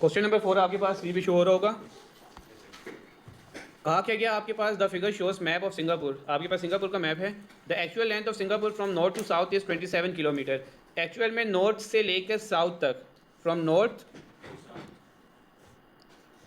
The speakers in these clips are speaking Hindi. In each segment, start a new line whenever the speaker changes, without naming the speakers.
क्वेश्चन नंबर 4 आपके पास स्क्रीन पे शो हो रहा होगा। कहा क्या गया आपके पास, the figure shows map of Singapore. आपके पास सिंगापुर का मैप है। The actual length of Singapore from north to south is 27 kilometre. Actual में नॉर्थ से लेकर साउथ तक, फ्रॉम नॉर्थ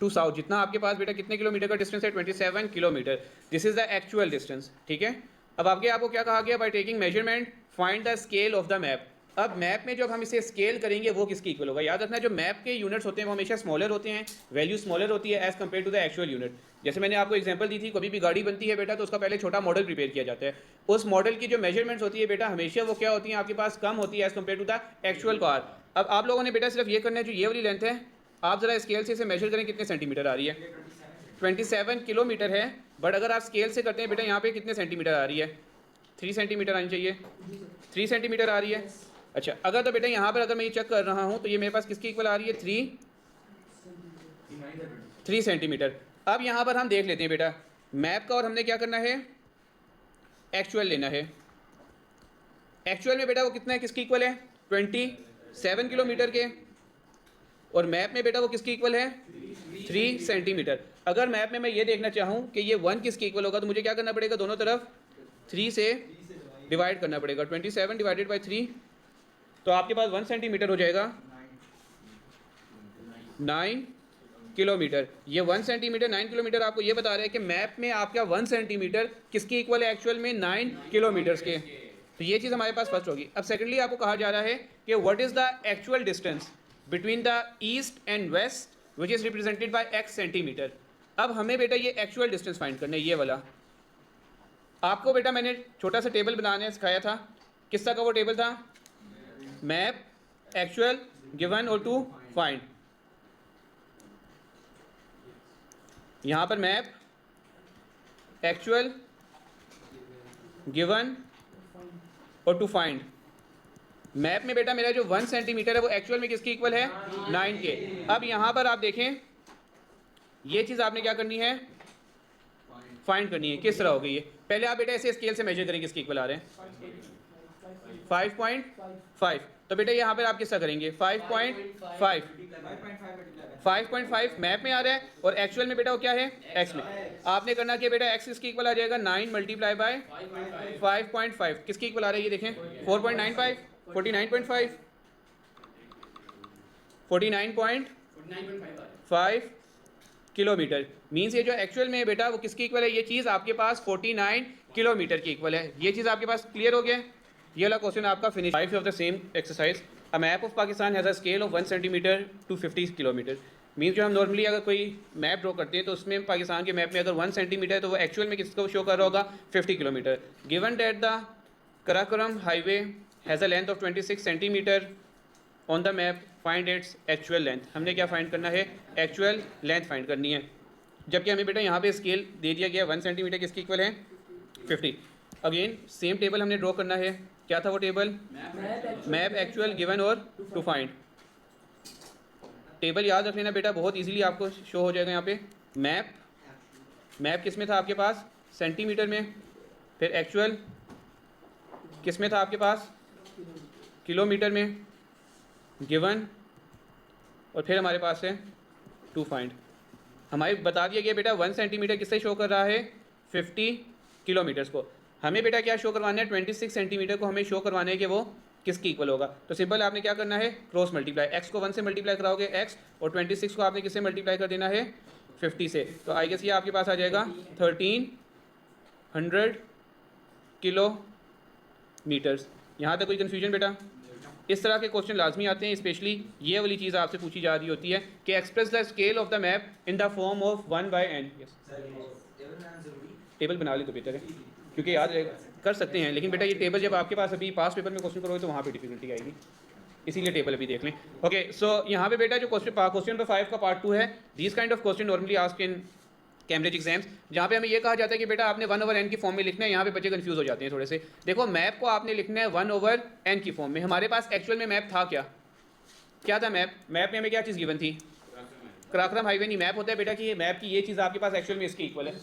टू साउथ जितना आपके पास बेटा कितने किलोमीटर का डिस्टेंस है, 27 kilometre. This is the actual distance. ठीक है, अब आपको क्या कहा गया, by taking measurement find the scale of the map. अब मैप में जब हम इसे स्केल करेंगे वो किसकी इक्वल होगा। याद रखना जो मैप के यूनिट्स होते हैं वो हमेशा स्मॉलर होते हैं, वैल्यू स्मॉलर होती है as compare to the actual unit. जैसे मैंने आपको एग्जांपल दी थी, कभी भी गाड़ी बनती है बेटा तो उसका पहले छोटा मॉडल प्रिपेयर किया जाता है। उस मॉडल की जो मेजरमेंट्स होती है बेटा हमेशा वो क्या होती है आपके पास, कम होती है as compare to the actual car. अब आप लोगों ने बेटा सिर्फ ये करना है, जो ये वाली लेंथ है आप जरा स्केल से इसे मेजर करें कितने सेंटीमीटर आ रही है। 27 किलोमीटर है, बट अगर आप स्केल से करते हैं बेटा यहाँ पे कितने सेंटीमीटर आ रही है, 3 सेंटीमीटर आनी चाहिए, 3 सेंटीमीटर आ रही है। अच्छा, अगर तो बेटा यहाँ पर अगर मैं ये चेक कर रहा हूँ तो ये मेरे पास किसकी इक्वल आ रही है, 3 सेंटीमीटर। अब यहाँ पर हम देख लेते हैं बेटा मैप का, और हमने क्या करना है, एक्चुअल लेना है। एक्चुअल में बेटा वो कितना है, किसकी इक्वल है, 27 किलोमीटर के, और मैप में बेटा वो किसकी इक्वल है, 3 सेंटीमीटर। अगर मैप में मैं ये देखना चाहूँ कि ये 1 किसकी इक्वल होगा तो मुझे क्या करना पड़ेगा, दोनों तरफ 3 से डिवाइड करना पड़ेगा। 27 डिवाइडेड बाई 3 तो आपके पास 1 सेंटीमीटर हो जाएगा 9 किलोमीटर। ये 1 सेंटीमीटर 9 किलोमीटर आपको ये बता रहा है कि मैप में आपका 1 सेंटीमीटर किसकी इक्वल है, एक्चुअल में 9 किलोमीटर्स के। तो ये चीज़ हमारे पास फर्स्ट होगी। अब सेकेंडली आपको कहा जा रहा है कि what is the actual distance between the east and west which is represented by x centimetre. अब हमें बेटा ये एक्चुअल डिस्टेंस फाइंड करना है, ये वाला। आपको बेटा मैंने छोटा सा टेबल बनाने सिखाया था, किस तरह का वो टेबल था, मैप, एक्चुअल, गिवन और टू फाइंड। यहाँ पर मैप, एक्चुअल, गिवन और टू फाइंड। मैप में बेटा मेरा जो 1 सेंटीमीटर है वो एक्चुअल में किसकी इक्वल है, 9 के। अब यहाँ पर आप देखें ये चीज़ आपने क्या करनी है, फाइंड करनी है। किस तरह होगी ये, पहले आप बेटा ऐसे स्केल से मेजर करेंगे किसकी इक्वल आ रहे हैं, 5.5। तो बेटा यहाँ पर आप किस तरह करेंगे, 5.5 मैप में आ रहा है और एक्चुअल में बेटा वो क्या है, एक्स में। आपने करना कि बेटा एक्स इसकी इक्वल आ जाएगा 9 मल्टीप्लाई बाय 5.5 किसकी इक्वल आ रही है, ये देखें 4.95, 49.5, 49.5 किलोमीटर। मीन्स ये जो एक्चुअल में है बेटा वो किसकी इक्वल है, ये चीज़ आपके पास 49 किलोमीटर की इक्वल है। ये चीज़ आपके पास क्लियर हो गया। ये वाला क्वेश्चन आपका finish. 5 of the same exercise, a map of Pakistan has a scale of 1 centimetre to 50 kilometre. Means जो हम नॉर्मली अगर कोई मैप ड्रॉ करते हैं तो उसमें पाकिस्तान के मैप में अगर 1 सेंटीमीटर है तो वो एक्चुअल में किसको शो कर रहा होगा, 50 kilometre. Given that the Karakoram highway has a length of 26 centimetre on the map, find its actual length. हमने क्या फाइंड करना है, एक्चुअल लेंथ फाइंड करनी है। जबकि हमें बेटा यहाँ पे स्केल दे दिया गया 1 सेंटीमीटर किसकी इक्वल है, 50। अगेन सेम टेबल हमने ड्रॉ करना है। क्या था वो टेबल, मैप, एक्चुअल, गिवन और टू फाइंड। टेबल याद रख लेना बेटा, बहुत इजीली आपको शो हो जाएगा यहाँ पे। मैप किस में था आपके पास, सेंटीमीटर में। फिर एक्चुअल किस में था आपके पास, किलोमीटर में। गिवन और फिर हमारे पास है टू फाइंड। हमारे बता दिया गया बेटा 1 सेंटीमीटर किससे शो कर रहा है, 50 किलोमीटर्स को। हमें बेटा क्या शो करवाना है, 26 सेंटीमीटर को हमें शो करवाना है कि वो किसकी इक्वल होगा। तो सिंपल आपने क्या करना है, क्रॉस मल्टीप्लाई। एक्स को 1 से मल्टीप्लाई कराओगे एक्स, और 26 को आपने किससे मल्टीप्लाई कर देना है, 50 से। तो आई गेस ये आपके पास आ जाएगा 1300 किलोमीटर्स। यहाँ तक कोई कन्फ्यूजन बेटा। इस तरह के क्वेश्चन लाजमी आते हैं, स्पेशली ये वाली चीज़ आपसे पूछी जा रही होती है कि express the scale of the map in the form of 1/n। Table बना ले तो बेहतर है, क्योंकि याद रहेगा। कर सकते हैं लेकिन बेटा ये टेबल जब आपके पास अभी पास पेपर में क्वेश्चन करोगे तो वहाँ पे डिफिकल्टी आएगी, इसीलिए टेबल अभी देख लें। ओके, सो यहाँ पे बेटा जो क्वेश्चन नंबर 5 का पार्ट 2 है, this kind of question normally asked in Cambridge exams, जहाँ पे हमें ये कहा जाता है कि बेटा आपने 1/n की फॉर्म में लिखना है। यहाँ पे बच्चे कंफ्यूज हो जाते हैं थोड़े से। देखो मैप को आपने लिखना है 1/n की फॉर्म में। हमारे पास एक्चुअल में मैप था क्या था मैप में हमें क्या चीज़ गिवन थी, कराकोरम हाईवे नहीं। मैप होता है बेटा कि ये मैप की ये चीज़ आपके पास एक्चुअल में इसकी इक्वल है।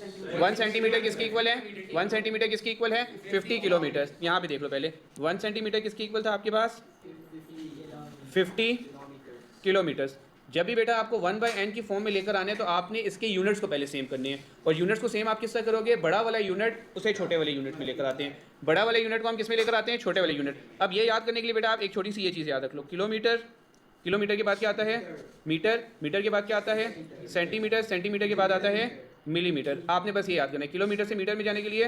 1 सेंटीमीटर किसकी इक्वल है, 1 सेंटीमीटर किसकी इक्वल है, 50 किलोमीटर। यहाँ पे देख लो पहले 1 सेंटीमीटर किसकी इक्वल था आपके पास, 50 किलोमीटर्स। जब भी बेटा आपको 1/n की फॉर्म में लेकर आने तो आपने इसके यूनिट्स को पहले सेम करने हैं, और यूनिट्स को सेम आप किस तरह करोगे, बड़ा वाला यूनिट उसे छोटे वाले यूनिट में लेकर आते हैं, बड़ा वाले यूनिट को हम किस में लेकर आते हैं, छोटे वाले यूनिट। अब ये याद करने के लिए बेटा आप एक छोटी सी ये चीज़ याद रख लो, किलोमीटर, किलोमीटर के बाद क्या आता है मीटर, मीटर के बाद क्या आता है सेंटीमीटर, सेंटीमीटर के बाद आता है मिलीमीटर। आपने बस ये याद करना है, किलोमीटर से मीटर में जाने के लिए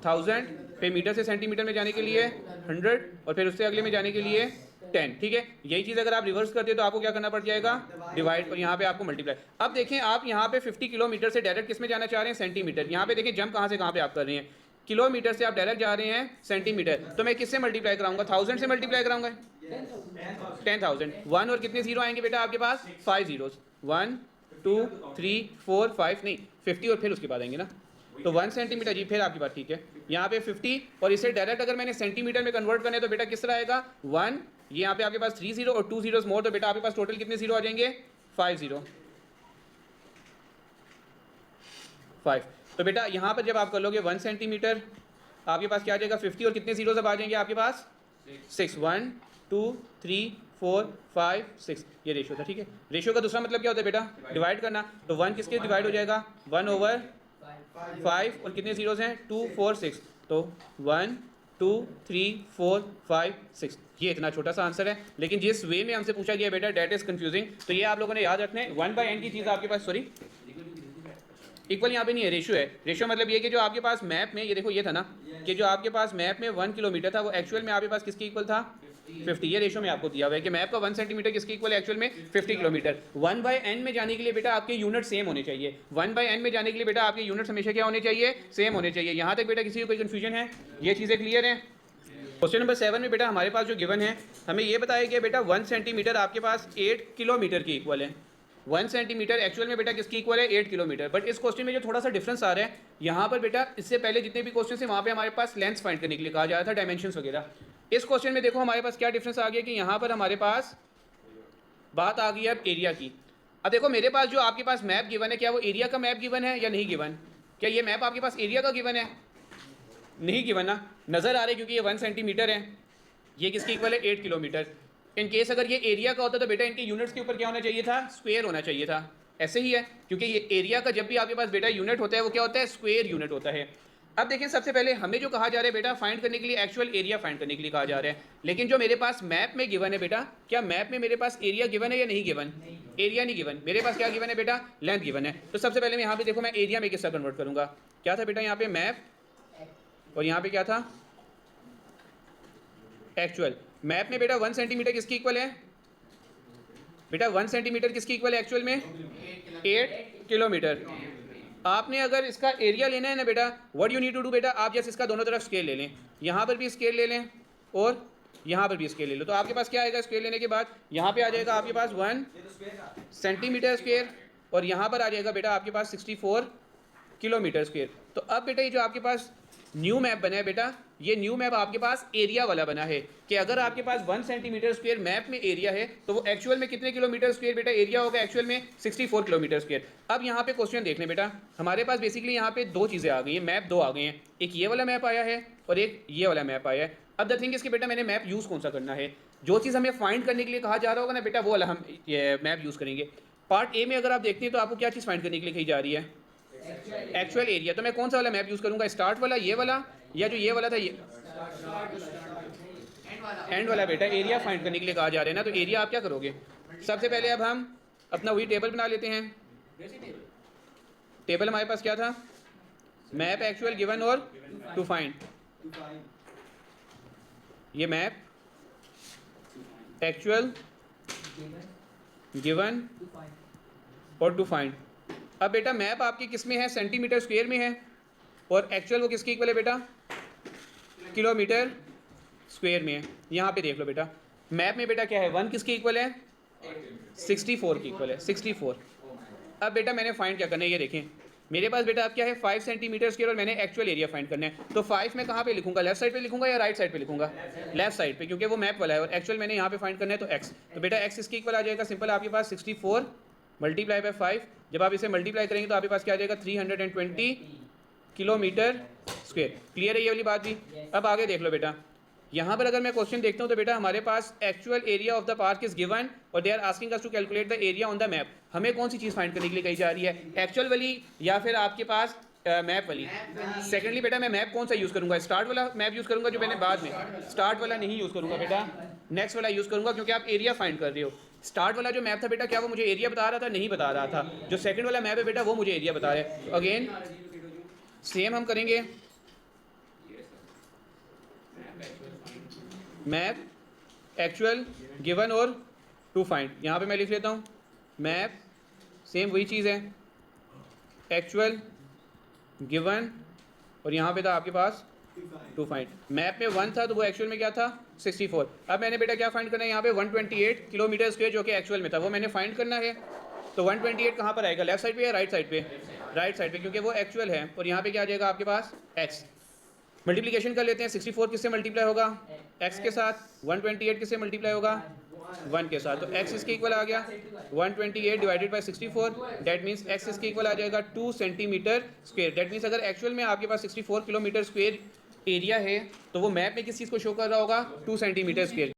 1000, फिर मीटर से सेंटीमीटर में जाने के लिए 100, और फिर उससे अगले में जाने के लिए 10। ठीक है, यही चीज़ अगर आप रिवर्स करते हो तो आपको क्या करना पड़ जाएगा, डिवाइड, और यहाँ पे आपको मल्टीप्लाई। अब देखें आप यहाँ पे 50 किलोमीटर से डायरेक्ट किस में जाना चाह रहे हैं, सेंटीमीटर। यहाँ पे देखें जंप कहाँ से कहाँ पे आप कर रहे हैं, किलोमीटर से आप डायरेक्ट जा रहे हैं सेंटीमीटर, तो मैं किससे मल्टीप्लाई कराऊंगा, 1000 से मल्टीप्लाई कराऊंगा, 10,000। 1 और कितने जीरो आएंगे बेटा आपके पास, 5 जीरोस, 1 2 3 4 5 नहीं 50, और फिर उसके बाद आएंगे ना, तो 1 सेंटीमीटर जी, फिर आपकी बात ठीक है। यहाँ पे 50, और इसे डायरेक्ट अगर मैंने सेंटीमीटर में कन्वर्ट करना है तो बेटा किस तरह आएगा, 1, ये यहाँ पे आपके पास 3 जीरो और 2 जीरोस मोर, तो बेटा आपके पास टोटल कितने जीरो आ जाएंगे, 5 जीरो 5। तो बेटा यहाँ पर जब आप कर लोगे 1 सेंटीमीटर, आपके पास क्या आ जाएगा 50, और कितने जीरो अब आ जाएंगे आपके पास 6, 1 2 3 4 5 6, ये रेशियो था। ठीक है, रेशियो का दूसरा मतलब क्या होता है बेटा, डिवाइड करना, तो 1 किसके डिवाइड हो जाएगा, 1/5, और कितने जीरोस हैं 2 4 6, तो 1 2 3 4 5 6, ये इतना छोटा सा आंसर है, लेकिन जिस वे में हमसे पूछा गया बेटा डेट इज कंफ्यूजिंग, तो ये आप लोगों ने याद रखना है। 1/n की चीज़ आपके पास, सॉरी इक्वल यहाँ पे नहीं है, रेशियो है। रेशियो मतलब ये कि जो आपके पास मैप में, ये देखो ये था ना कि जो आपके पास मैप में 1 किलोमीटर था वो एक्चुअल में आपके पास किसके इक्वल था, 50। ये रेशियो में आपको दिया हुआ है कि मैप का 1 सेंटीमीटर किसके इक्वल है, एक्चुअल में 50 किलोमीटर। 1/n में जाने के लिए बेटा आपके यूनिट सेम होने चाहिए, 1/n में जाने के लिए बेटा आपके यूनिट हमेशा क्या होने चाहिए, सेम होने चाहिए। यहाँ तक बेटा किसी को कोई कन्फ्यूजन है, ये चीज़ें क्लियर हैं। क्वेश्चन नंबर 7 में बेटा हमारे पास जो गिवन है, हमें ये बताया कि बेटा 1 सेंटीमीटर आपके पास 8 किलोमीटर की इक्वल है। 1 सेंटीमीटर एक्चुअल में बेटा किसकी इक्वल है, 8 किलोमीटर। बट इस क्वेश्चन में जो थोड़ा सा डिफरेंस आ रहा है यहाँ पर बेटा, इससे पहले जितने भी क्वेश्चन है वहाँ पे हमारे पास लेंथ फाइंड करने के लिए कहा जा रहा था, डायमेंशंस वगैरह। इस क्वेश्चन में देखो हमारे पास क्या डिफरेंस आ गया कि यहाँ पर हमारे पास बात आ गई है अब एरिया की। अब देखो मेरे पास जो आपके पास मैप गिवन है, क्या वो एरिया का मैप गिवन है या नहीं गिवन, क्या ये मैप आपके पास एरिया का गिवन है, नहीं गिवन ना, नज़र आ रहा है क्योंकि ये 1 सेंटीमीटर है, ये किसकी इक्वल है 8 किलोमीटर। इन केस अगर ये एरिया का होता तो बेटा इनके यूनिट्स के ऊपर क्या होना चाहिए था, स्क्वायर होना चाहिए था। ऐसे ही है, क्योंकि ये एरिया का जब भी आपके पास बेटा यूनिट होता है वो क्या होता है, स्क्वायर यूनिट होता है। अब देखिए सबसे पहले हमें जो कहा जा रहा है बेटा, फाइंड करने के लिए एक्चुअल एरिया फाइंड करने के लिए कहा जा रहा है, लेकिन जो मेरे पास मैप में गिवन है बेटा, क्या मैप में मेरे पास एरिया गिवन है या नहीं गिवन, एरिया नहीं गिवन, मेरे पास क्या गिवन है बेटा, लेंथ गिवन है। तो सबसे पहले मैं यहाँ पे देखो मैं एरिया में किसका कन्वर्ट करूँगा, क्या था बेटा यहाँ पे मैप, और यहाँ पे क्या था एक्चुअल। मैप में बेटा 1 सेंटीमीटर किसकी इक्वल है बेटा, 1 सेंटीमीटर किसकी इक्वल है एक्चुअल में, 8 किलोमीटर। आपने अगर इसका एरिया लेना है ना बेटा, what you need to do बेटा, आप जैसे इसका दोनों तरफ स्केल ले लें, यहाँ पर भी स्केल ले लें और यहाँ पर भी स्केल ले लो, तो आपके पास क्या आएगा स्केल लेने के बाद, यहाँ पे आ जाएगा आपके पास 1 सेंटीमीटर स्क्वेयर, और यहाँ पर आ जाएगा बेटा आपके पास 64 किलोमीटर स्क्वेयर। तो अब बेटा ये जो आपके पास न्यू मैप बना है बेटा, ये न्यू मैप आपके पास एरिया वाला बना है कि अगर आपके पास 1 सेंटीमीटर स्क्वायर मैप में एरिया है तो वो एक्चुअल में कितने किलोमीटर स्क्वायर बेटा एरिया होगा, एक्चुअल में 64 किलोमीटर स्क्वायर। अब यहाँ पे क्वेश्चन देख लें बेटा, हमारे पास बेसिकली यहाँ पे दो चीज़ें आ गई हैं, मैप दो आ गए हैं, एक ये वाला मैप आया है और एक ये वाला मैप आया है। अब द थिंग इसके बेटा मैंने मैप यूज़ कौन सा करना है, जो चीज़ हमें फाइंड करने के लिए कहा जा रहा होगा ना बेटा वो वाला हम ये मैप यूज़ करेंगे। पार्ट ए में अगर आप देखते हैं तो आपको क्या चीज़ फाइंड करने के लिए कही जा रही है, एक्चुअल एरिया। तो मैं कौन सा वाला मैप यूज़ करूँगा, स्टार्ट वाला, ये वाला, या जो ये वाला था ये एंड वाला। बेटा एरिया फाइंड करने के लिए कहा जा रहा है ना, तो एरिया आप क्या करोगे, सबसे पहले अब हम अपना वही टेबल बना लेते हैं। टेबल हमारे पास क्या था, मैप एक्चुअल गिवन और टू फाइंड, ये मैप एक्चुअल गिवन और टू फाइंड। अब बेटा मैप आपकी किस में है, सेंटीमीटर स्क्वायर में है, और एक्चुअल वो किसकी इक्वल है बेटा, किलोमीटर स्क्वायर में है। यहाँ पे देख लो बेटा मैप में बेटा क्या है, 1 किसकी इक्वल है, 64 की इक्वल है, 64। अब बेटा मैंने फाइंड क्या करना है, ये देखें मेरे पास बेटा अब क्या है 5 सेंटीमीटर स्क्वायर, और मैंने एक्चुअल एरिया फाइंड करना है। तो 5 में कहाँ पे लिखूंगा, लेफ्ट साइड पे लिखूंगा या राइट साइड पे लिखूंगा, लेफ्ट साइड पे, क्योंकि वो मैप वाला है, और एक्चुअल मैंने यहाँ पे फाइंड करना है तो x। तो बेटा x इसकी इक्वल आ जाएगा सिंपल आपके पास 64 मल्टीप्लाई बाय 5। जब आप इसे मल्टीप्लाई करेंगे तो आपके पास क्या आ जाएगा 320 किलोमीटर स्क्वायर। क्लियर है ये वाली बात भी। अब आगे देख लो बेटा, यहाँ पर अगर मैं क्वेश्चन देखता हूँ तो बेटा हमारे पास actual area of the park is given और they are asking us to calculate the area on the map. हमें कौन सी चीज़ फाइंड करने के लिए कही जा रही है, एक्चुअल वाली या फिर आपके पास मैप वाली? सेकेंडली बेटा मैं मैप कौन सा यूज़ करूँगा, स्टार्ट वाला मैप यूज़ करूँगा जो मैंने बाद में, स्टार्ट वाला नहीं यूज़ करूँगा बेटा, नेक्स्ट वाला यूज़ करूँगा क्योंकि आप एरिया फाइंड कर रहे हो। स्टार्ट वाला जो मैप था बेटा क्या वो मुझे एरिया बता रहा था? नहीं बता रहा था। जो सेकंड वाला मैप है बेटा वो मुझे एरिया बता रहा है। अगेन सेम हम करेंगे, मैप एक्चुअल गिवन और टू फाइंड। यहाँ पे मैं लिख लेता हूँ मैप, सेम वही चीज़ है, एक्चुअल गिवन और यहाँ पे था आपके पास टू फाइंड। मैप में 1 था तो वो एक्चुअल में क्या था 64। अब मैंने बेटा क्या फाइंड करना है यहाँ पे 128 किलोमीटर स्क्वायर जो कि एक्चुअल में था वो मैंने फाइंड करना है। तो 128 कहाँ पर आएगा, लेफ्ट साइड पे या राइट साइड पे? राइट साइड पे, क्योंकि वो एक्चुअल है। और यहाँ पे क्या आ जाएगा आपके पास x। मल्टीप्लिकेशन कर लेते हैं, 64 किससे मल्टीप्लाई होगा, x के साथ, 128 किससे मल्टीप्लाई होगा, 1 के साथ। तो x इसके इक्वल आ गया 128 divided by 64, that means x इसके इक्वल आ जाएगा 2 सेंटीमीटर स्क्वायर। दैट मीन्स अगर एक्चुअल में आपके पास 64 किलोमीटर स्क्वायर एरिया है तो वो मैप में किस चीज़ को शो कर रहा होगा, 2 सेंटीमीटर स्क्वायर।